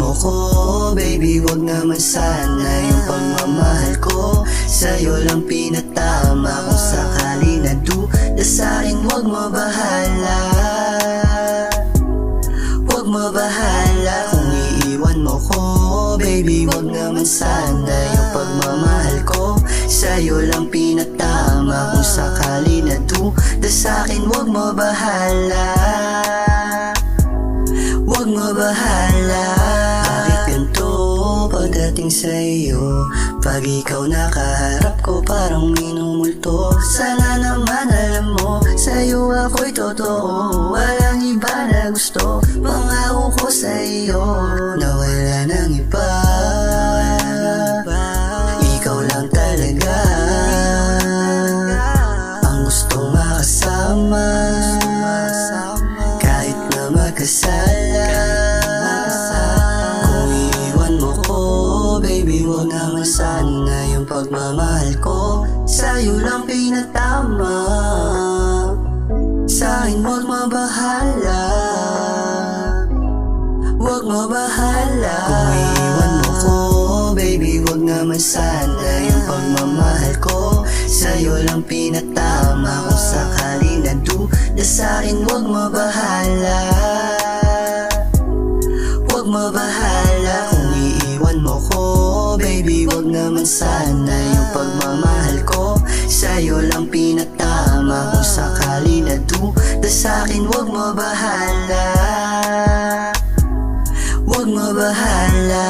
mo ko, baby, wag naman sana. Yung pagmamahal ko sa'yo lang pinatama. Kung sakali na duda sa'kin, wag mo bahala. Wag mo bahala. Kung iiwan mo ko, baby, wag naman sana. Yung pagmamahal ko sa'yo lang pinatama. Kung sakali na duda sa'kin, wag mo bahala. Wag mo bahala. Bakit ganito pagdating sa'yo? Pag ikaw nakaharap ko, parang minumulto. Sana naman alam mo, sa'yo ako'y totoo. Walang iba na gusto. Pangako ko sa'yo na wala nang iba. Ikaw lang talaga ang gustong makasama. Kahit na magkasala, kung iiwan mo ko, baby, wag naman sana. Yung pagmamahal ko sa'yo lang pinatama. Sa'kin wag mo bahala. Wag mo bahala. Kung iiwan mo ko, baby, wag naman sana. Yung pagmamahal ko sa'yo lang pinatama. Kung sakali na duda sa'kin, wag mo bahala. Wag mo bahala. Kung iiwan mo ko, baby, wag naman sana. Yung pagmamahal ko sa'yo lang pinatama. Kung sakali na duda sa'kin, wag mo bahala. Wag mo bahala.